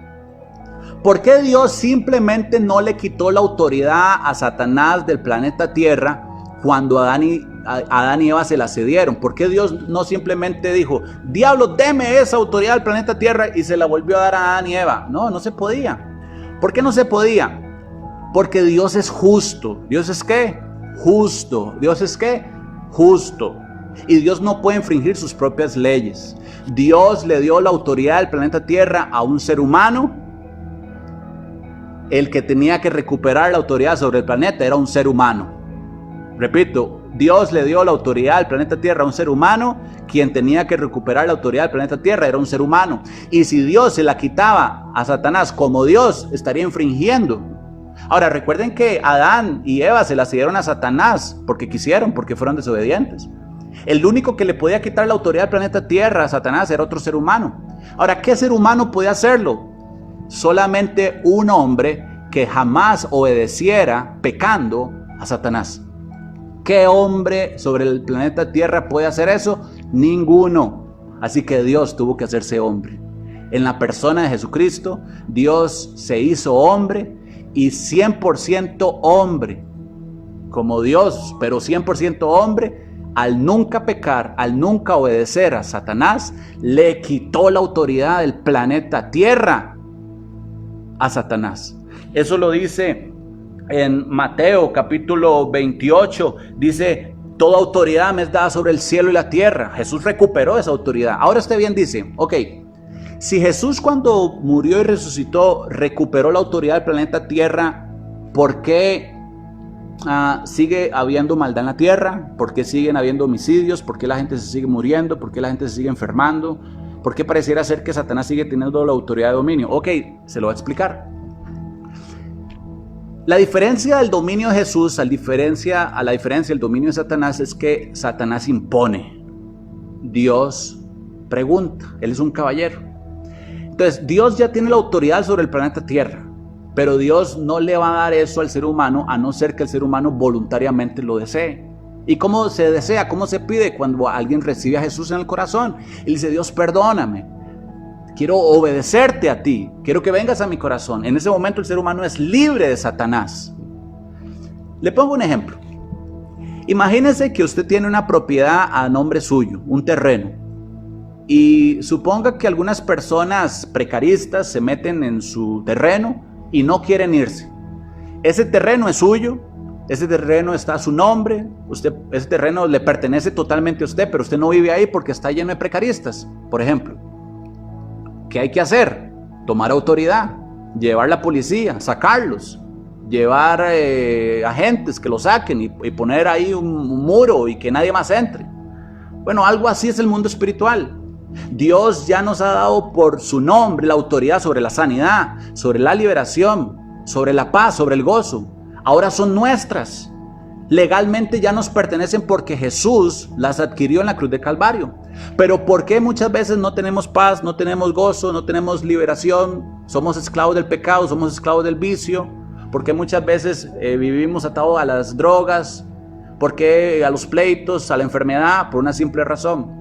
¿Por qué Dios simplemente no le quitó la autoridad a Satanás del planeta Tierra cuando Adán y Eva se la cedieron? ¿Por qué Dios no simplemente dijo, diablo, deme esa autoridad del planeta Tierra, y se la volvió a dar a Adán y Eva? No, no se podía. ¿Por qué no se podía? Porque Dios es justo. ¿Dios es qué? Justo. ¿Dios es qué? Justo. Y Dios no puede infringir sus propias leyes. Dios le dio la autoridad del planeta Tierra a un ser humano. El que tenía que recuperar la autoridad sobre el planeta era un ser humano. Repito, Dios le dio la autoridad del planeta Tierra a un ser humano. Quien tenía que recuperar la autoridad del planeta Tierra era un ser humano. Y si Dios se la quitaba a Satanás como Dios, estaría infringiendo. Ahora, recuerden que Adán y Eva se la cedieron a Satanás porque quisieron, porque fueron desobedientes. El único que le podía quitar la autoridad del planeta Tierra a Satanás era otro ser humano. Ahora, ¿qué ser humano podía hacerlo? Solamente un hombre que jamás obedeciera pecando a Satanás. ¿Qué hombre sobre el planeta Tierra puede hacer eso? Ninguno. Así que Dios tuvo que hacerse hombre. En la persona de Jesucristo, Dios se hizo hombre y 100% hombre. Como Dios, pero 100% hombre. Al nunca pecar, al nunca obedecer a Satanás, le quitó la autoridad del planeta Tierra a Satanás. Eso lo dice en Mateo capítulo 28. Dice, toda autoridad me es dada sobre el cielo y la tierra. Jesús recuperó esa autoridad. Ahora usted bien dice, ok, si Jesús cuando murió y resucitó recuperó la autoridad del planeta Tierra, ¿por qué sigue habiendo maldad en la tierra? ¿Por qué siguen habiendo homicidios? ¿Por qué la gente se sigue muriendo? ¿Por qué la gente se sigue enfermando? ¿Por qué pareciera ser que Satanás sigue teniendo la autoridad de dominio? Ok, se lo voy a explicar. La diferencia del dominio de Jesús a la diferencia del dominio de Satanás es que Satanás impone, Dios pregunta. Él es un caballero. Entonces Dios ya tiene la autoridad sobre el planeta Tierra, pero Dios no le va a dar eso al ser humano a no ser que el ser humano voluntariamente lo desee. ¿Y cómo se desea? ¿Cómo se pide? Cuando alguien recibe a Jesús en el corazón y dice, Dios, perdóname, quiero obedecerte a ti, quiero que vengas a mi corazón. En ese momento el ser humano es libre de Satanás. Le pongo un ejemplo. Imagínese que usted tiene una propiedad a nombre suyo, un terreno, y suponga que algunas personas precaristas se meten en su terreno y no quieren irse. Ese terreno es suyo, ese terreno está a su nombre, ese terreno le pertenece totalmente a usted, pero usted no vive ahí porque está lleno de precaristas, por ejemplo. ¿Qué hay que hacer? Tomar autoridad, llevar la policía, sacarlos, llevar agentes que lo saquen y poner ahí un muro y que nadie más entre. Bueno, algo así es el mundo espiritual. Dios ya nos ha dado por su nombre la autoridad sobre la sanidad, sobre la liberación, sobre la paz, sobre el gozo. Ahora son nuestras. Legalmente ya nos pertenecen porque Jesús las adquirió en la cruz de Calvario. Pero ¿por qué muchas veces no tenemos paz, no tenemos gozo, no tenemos liberación? Somos esclavos del pecado, somos esclavos del vicio. ¿Por qué muchas veces vivimos atados a las drogas? ¿Por qué a los pleitos, a la enfermedad? Por una simple razón.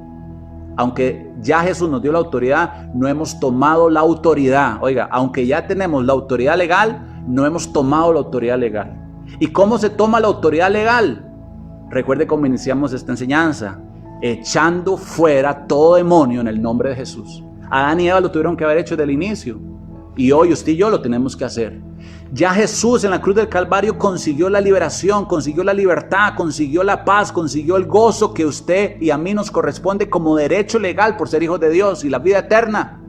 Aunque ya Jesús nos dio la autoridad, no hemos tomado la autoridad. Oiga, aunque ya tenemos la autoridad legal, no hemos tomado la autoridad legal. ¿Y cómo se toma la autoridad legal? Recuerde cómo iniciamos esta enseñanza: echando fuera todo demonio en el nombre de Jesús. Adán y Eva lo tuvieron que haber hecho desde el inicio, y hoy usted y yo lo tenemos que hacer. Ya Jesús en la cruz del Calvario consiguió la liberación, consiguió la libertad, consiguió la paz, consiguió el gozo que usted y a mí nos corresponde como derecho legal por ser hijos de Dios y la vida eterna.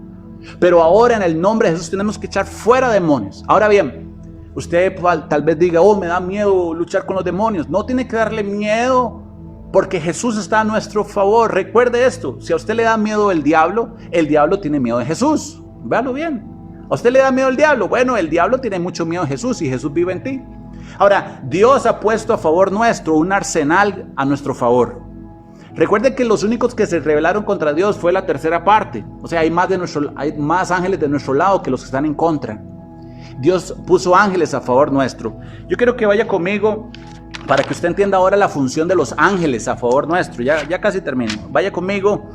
Pero ahora en el nombre de Jesús tenemos que echar fuera demonios. Ahora bien, usted tal vez diga: oh, me da miedo luchar con los demonios. No tiene que darle miedo, porque Jesús está a nuestro favor. Recuerde esto: si a usted le da miedo el diablo tiene miedo de Jesús. Véalo bien. ¿A usted le da miedo el diablo? Bueno, el diablo tiene mucho miedo de Jesús y Jesús vive en ti. Ahora, Dios ha puesto a favor nuestro un arsenal a nuestro favor. Recuerde que los únicos que se rebelaron contra Dios fue la tercera parte. O sea, hay más ángeles de nuestro lado que los que están en contra. Dios puso ángeles a favor nuestro. Yo quiero que vaya conmigo para que usted entienda ahora la función de los ángeles a favor nuestro. Ya casi termino. Vaya conmigo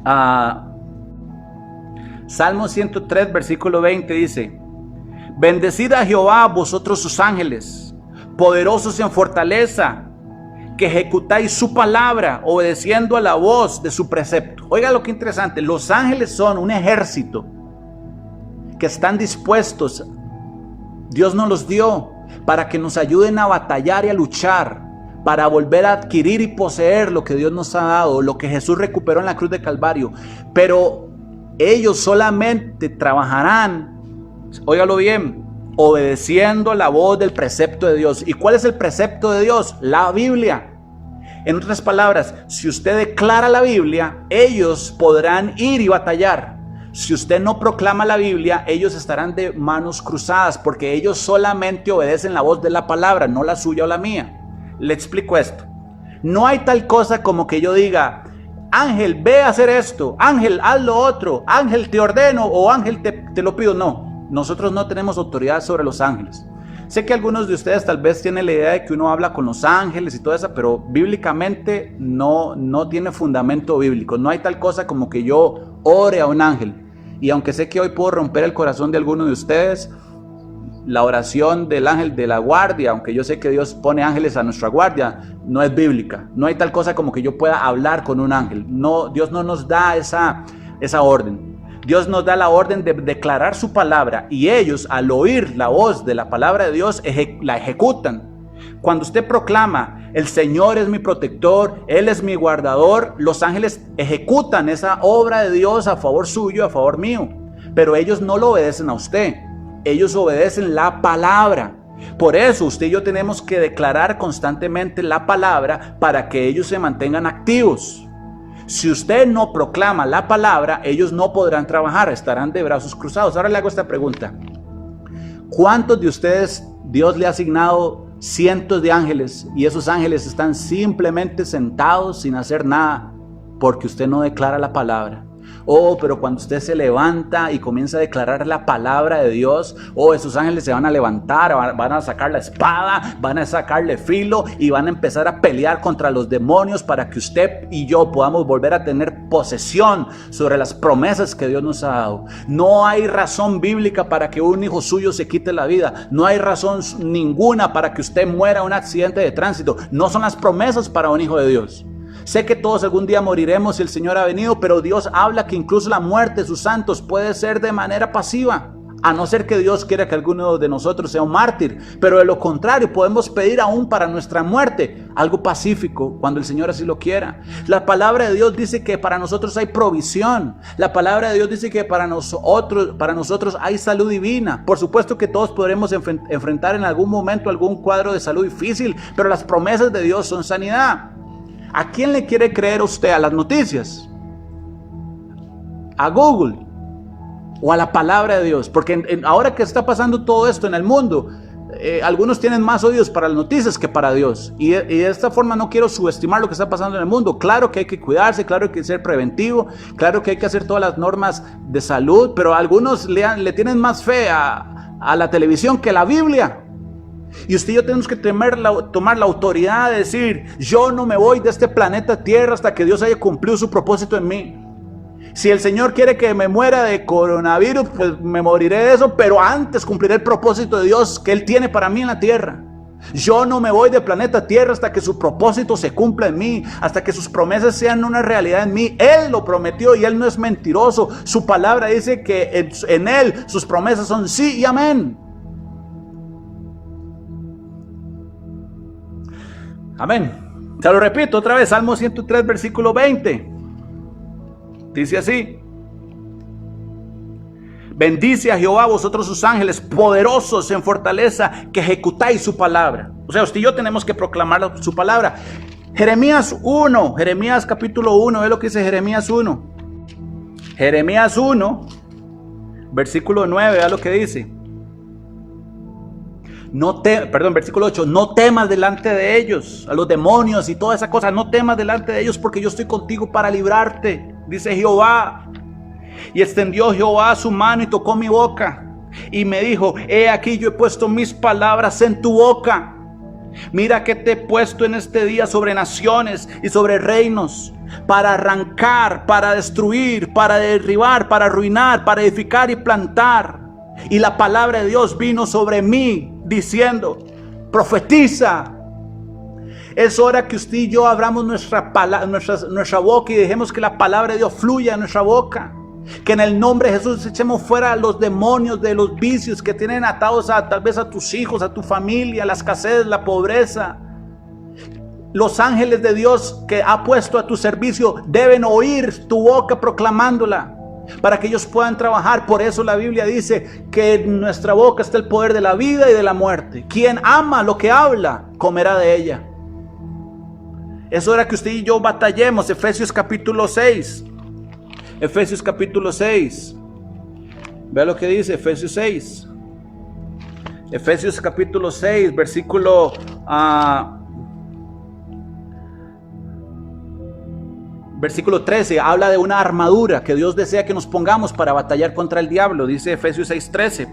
a Salmo 103, versículo 20, dice: bendecid a Jehová vosotros sus ángeles, poderosos en fortaleza, que ejecutáis su palabra, obedeciendo a la voz de su precepto. Oiga lo que interesante: los ángeles son un ejército que están dispuestos. Dios nos los dio para que nos ayuden a batallar y a luchar, para volver a adquirir y poseer lo que Dios nos ha dado, lo que Jesús recuperó en la cruz de Calvario. Pero ellos solamente trabajarán, óigalo bien, obedeciendo la voz del precepto de Dios. ¿Y cuál es el precepto de Dios? La Biblia. En otras palabras, si usted declara la Biblia, ellos podrán ir y batallar. Si usted no proclama la Biblia, ellos estarán de manos cruzadas, porque ellos solamente obedecen la voz de la palabra, no la suya o la mía. Le explico esto. No hay tal cosa como que yo diga: ángel, ve a hacer esto, ángel, haz lo otro, ángel, te ordeno, o ángel, te lo pido. No, nosotros no tenemos autoridad sobre los ángeles. Sé que algunos de ustedes tal vez tienen la idea de que uno habla con los ángeles y todo eso, pero bíblicamente no tiene fundamento bíblico. No hay tal cosa como que yo ore a un ángel. Y aunque sé que hoy puedo romper el corazón de algunos de ustedes, la oración del ángel de la guardia, aunque yo sé que Dios pone ángeles a nuestra guardia, no es bíblica. No hay tal cosa como que yo pueda hablar con un ángel. No, Dios no nos da esa orden. Dios nos da la orden de declarar su palabra, y ellos, al oír la voz de la palabra de Dios, la ejecutan. Cuando usted proclama: el Señor es mi protector, Él es mi guardador, los ángeles ejecutan esa obra de Dios a favor suyo, a favor mío. Pero ellos no lo obedecen a usted. Ellos obedecen la palabra. Por eso usted y yo tenemos que declarar constantemente la palabra para que ellos se mantengan activos. Si usted no proclama la palabra, ellos no podrán trabajar, estarán de brazos cruzados. Ahora le hago esta pregunta: ¿cuántos de ustedes Dios le ha asignado cientos de ángeles y esos ángeles están simplemente sentados sin hacer nada porque usted no declara la palabra? Oh, pero cuando usted se levanta y comienza a declarar la palabra de Dios, oh, esos ángeles se van a levantar, van a sacar la espada, van a sacarle filo y van a empezar a pelear contra los demonios para que usted y yo podamos volver a tener posesión sobre las promesas que Dios nos ha dado. No hay razón bíblica para que un hijo suyo se quite la vida. No hay razón ninguna para que usted muera en un accidente de tránsito. No son las promesas para un hijo de Dios. Sé que todos algún día moriremos si el Señor ha venido, pero Dios habla que incluso la muerte de sus santos puede ser de manera pasiva. a no ser que Dios quiera que alguno de nosotros sea un mártir. Pero de lo contrario, podemos pedir aún para nuestra muerte algo pacífico cuando el Señor así lo quiera. La palabra de Dios dice que para nosotros hay provisión. La palabra de Dios dice que para nosotros hay salud divina. Por supuesto que todos podremos enfrentar en algún momento algún cuadro de salud difícil, pero las promesas de Dios son sanidad. ¿A quién le quiere creer usted? ¿A las noticias? ¿A Google? ¿O a la palabra de Dios? Porque ahora que está pasando todo esto en el mundo, algunos tienen más oídos para las noticias que para Dios. Y de esta forma no quiero subestimar lo que está pasando en el mundo. Claro que hay que cuidarse, claro que hay que ser preventivo, claro que hay que hacer todas las normas de salud, pero algunos le tienen más fe a la televisión que a la Biblia. Y usted y yo tenemos que tomar la autoridad de decir: yo no me voy de este planeta Tierra hasta que Dios haya cumplido su propósito en mí. Si el Señor quiere que me muera de coronavirus, pues me moriré de eso, pero antes cumpliré el propósito de Dios que Él tiene para mí en la tierra. Yo no me voy del planeta Tierra hasta que su propósito se cumpla en mí, hasta que sus promesas sean una realidad en mí. Él lo prometió y Él no es mentiroso. Su palabra dice que en Él sus promesas son sí y amén. Amén. Se lo repito otra vez, Salmo 103, versículo 20. Dice así: bendice a Jehová vosotros sus ángeles, poderosos en fortaleza, que ejecutáis su palabra. O sea, usted y yo tenemos que proclamar su palabra. Jeremías 1, Jeremías capítulo 1, ve lo que dice Jeremías 1. Jeremías 1, versículo 9, vea lo que dice. Versículo 8, no temas delante de ellos, a los demonios y toda esa cosa, no temas delante de ellos, porque yo estoy contigo para librarte, dice Jehová. Y extendió Jehová su mano y tocó mi boca, y me dijo: he aquí yo he puesto mis palabras en tu boca. Mira que te he puesto en este día sobre naciones y sobre reinos, para arrancar, para destruir, para derribar, para arruinar, para edificar y plantar. Y la palabra de Dios vino sobre mí, diciendo: profetiza. Es hora que usted y yo abramos nuestra boca y dejemos que la palabra de Dios fluya en nuestra boca. Que en el nombre de Jesús echemos fuera a los demonios de los vicios que tienen atados tal vez a tus hijos, a tu familia, la escasez, la pobreza. Los ángeles de Dios que ha puesto a tu servicio deben oír tu boca proclamándola, para que ellos puedan trabajar. Por eso la Biblia dice que en nuestra boca está el poder de la vida y de la muerte. Quien ama lo que habla, comerá de ella. Es hora que usted y yo batallemos. Efesios capítulo 6. Efesios capítulo 6. Vea lo que dice Efesios 6. Efesios capítulo 6, versículo 13, habla de una armadura que Dios desea que nos pongamos para batallar contra el diablo. Dice Efesios 6:13,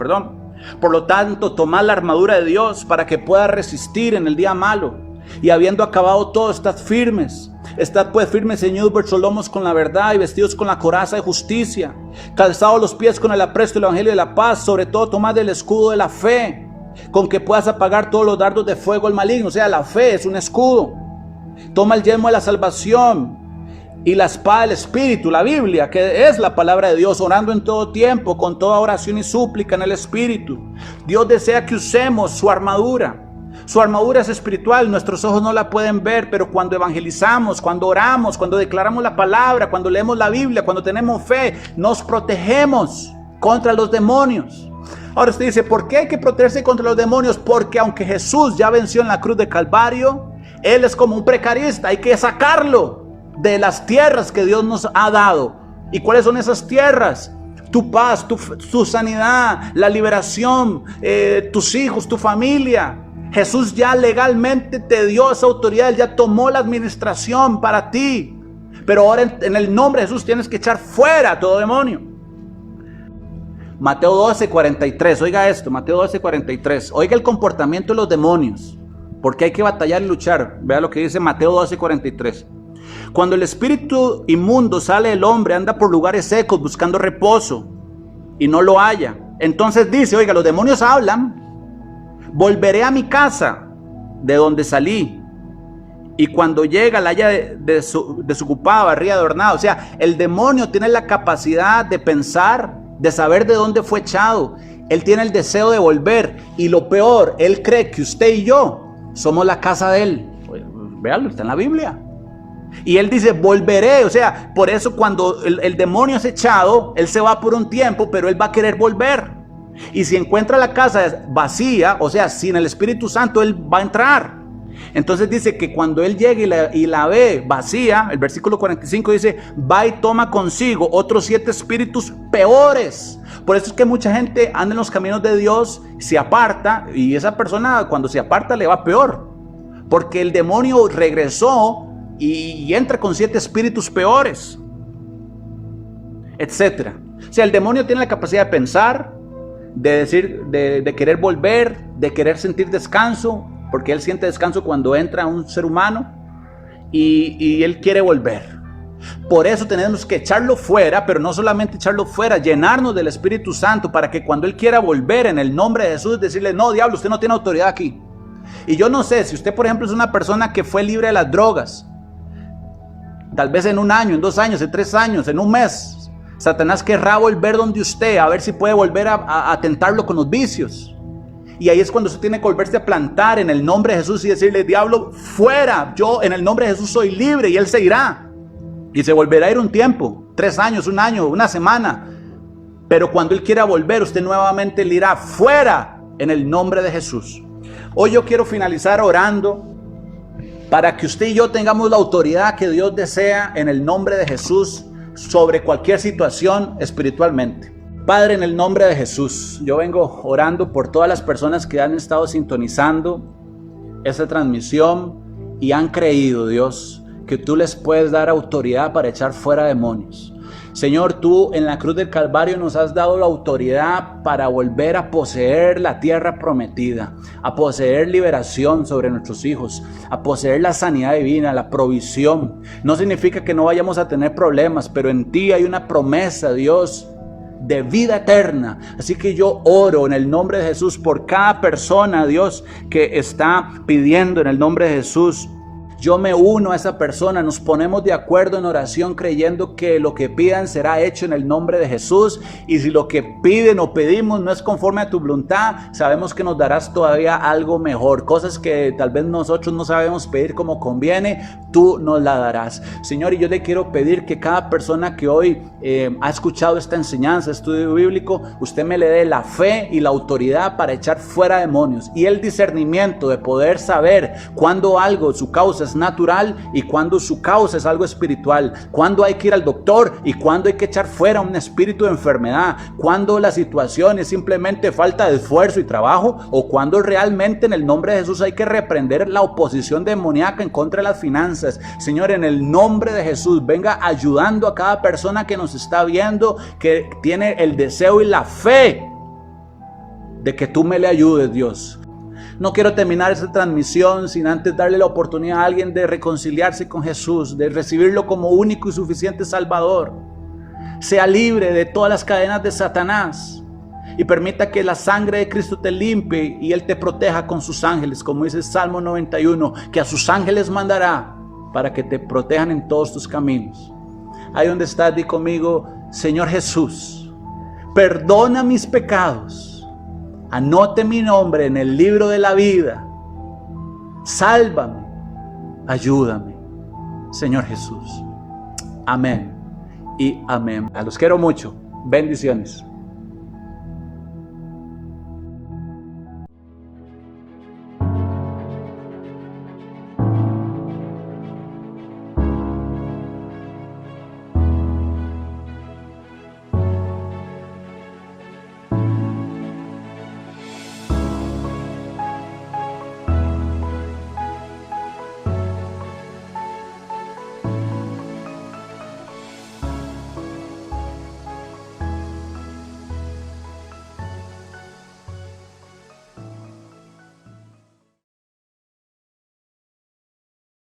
por lo tanto, tomad la armadura de Dios para que pueda resistir en el día malo, y habiendo acabado todo, estad firmes. Estad pues firmes, ceñidos vuestros lomos con la verdad y vestidos con la coraza de justicia, calzados los pies con el apresto del evangelio de la paz. Sobre todo tomad el escudo de la fe, con que puedas apagar todos los dardos de fuego del maligno. O sea, la fe es un escudo. Toma el yelmo de la salvación y la espada del Espíritu, la Biblia, que es la palabra de Dios, orando en todo tiempo, con toda oración y súplica en el Espíritu. Dios desea que usemos su armadura. Su armadura es espiritual, nuestros ojos no la pueden ver, pero cuando evangelizamos, cuando oramos, cuando declaramos la palabra, cuando leemos la Biblia, cuando tenemos fe, nos protegemos contra los demonios. Ahora usted dice: ¿por qué hay que protegerse contra los demonios? Porque aunque Jesús ya venció en la cruz de Calvario, Él es como un precarista, hay que sacarlo de las tierras que Dios nos ha dado. ¿Y cuáles son esas tierras? Tu paz, tu sanidad, la liberación, tus hijos, tu familia. Jesús ya legalmente te dio esa autoridad, Él ya tomó la administración para ti. Pero ahora en el nombre de Jesús tienes que echar fuera a todo demonio. Mateo 12:43, oiga esto, Mateo 12:43. Oiga el comportamiento de los demonios, porque hay que batallar y luchar. Vea lo que dice Mateo 12:43. Cuando el espíritu inmundo sale del hombre, anda por lugares secos buscando reposo y no lo halla. Entonces dice, oiga, los demonios hablan: volveré a mi casa de donde salí. Y cuando llega la halla desocupada, barrida, adornada. O sea, el demonio tiene la capacidad de pensar, de saber de dónde fue echado Él tiene el deseo de volver. Y lo peor, Él cree que usted y yo somos la casa de Él. Véalo, está en la Biblia. Y Él dice, volveré. O sea, por eso cuando el demonio es echado, Él se va por un tiempo, pero Él va a querer volver. Y si encuentra la casa vacía, o sea, sin el Espíritu Santo, Él va a entrar. Entonces dice que cuando Él llegue y la ve vacía, el versículo 45 dice, va y toma consigo otros 7 espíritus peores. Por eso es que mucha gente anda en los caminos de Dios, se aparta, y esa persona cuando se aparta le va peor. Porque el demonio regresó y entra con 7 espíritus peores, etcétera. O sea, el demonio tiene la capacidad de pensar, de decir, de querer volver, de querer sentir descanso, porque él siente descanso cuando entra un ser humano y él quiere volver. Por eso tenemos que echarlo fuera, pero no solamente echarlo fuera, llenarnos del Espíritu Santo para que cuando él quiera volver en el nombre de Jesús, decirle, no, diablo, usted no tiene autoridad aquí. Y yo no sé, si usted por ejemplo es una persona que fue libre de las drogas, tal vez en 1 año, en 2 años, en 3 años, en 1 mes, Satanás querrá volver donde usted, a ver si puede volver a tentarlo con los vicios. Y ahí es cuando usted tiene que volverse a plantar en el nombre de Jesús y decirle, diablo, fuera, yo en el nombre de Jesús soy libre, y él se irá. Y se volverá a ir un tiempo, 3 años, 1 año, 1 semana. Pero cuando él quiera volver, usted nuevamente le irá fuera en el nombre de Jesús. Hoy yo quiero finalizar orando para que usted y yo tengamos la autoridad que Dios desea en el nombre de Jesús sobre cualquier situación espiritualmente. Padre, en el nombre de Jesús, yo vengo orando por todas las personas que han estado sintonizando esta transmisión y han creído, Dios, que tú les puedes dar autoridad para echar fuera demonios. Señor, tú en la cruz del Calvario nos has dado la autoridad para volver a poseer la tierra prometida, a poseer liberación sobre nuestros hijos, a poseer la sanidad divina, la provisión. No significa que no vayamos a tener problemas, pero en ti hay una promesa, Dios, de vida eterna. Así que yo oro en el nombre de Jesús por cada persona, Dios, que está pidiendo en el nombre de Jesús. Yo me uno a esa persona, nos ponemos de acuerdo en oración creyendo que lo que pidan será hecho en el nombre de Jesús. Y si lo que piden o pedimos no es conforme a tu voluntad, sabemos que nos darás todavía algo mejor. Cosas que tal vez nosotros no sabemos pedir como conviene, tú nos la darás. Señor, y yo le quiero pedir que cada persona que hoy ha escuchado esta enseñanza, estudio bíblico, usted me le dé la fe y la autoridad para echar fuera demonios y el discernimiento de poder saber cuando algo, su causa es natural y cuando su causa es algo espiritual, cuando hay que ir al doctor y cuando hay que echar fuera un espíritu de enfermedad, cuando la situación es simplemente falta de esfuerzo y trabajo, o cuando realmente en el nombre de Jesús hay que reprender la oposición demoníaca en contra de las finanzas. Señor, en el nombre de Jesús, venga ayudando a cada persona que nos está viendo, que tiene el deseo y la fe de que tú me le ayudes, Dios. No quiero terminar esta transmisión sin antes darle la oportunidad a alguien de reconciliarse con Jesús, de recibirlo como único y suficiente Salvador. Sea libre de todas las cadenas de Satanás y permita que la sangre de Cristo te limpie y Él te proteja con sus ángeles, como dice el Salmo 91, que a sus ángeles mandará para que te protejan en todos tus caminos. Ahí donde estás, di conmigo, Señor Jesús, perdona mis pecados. Anote mi nombre en el libro de la vida. Sálvame, ayúdame, Señor Jesús. Amén y amén. A los quiero mucho. Bendiciones.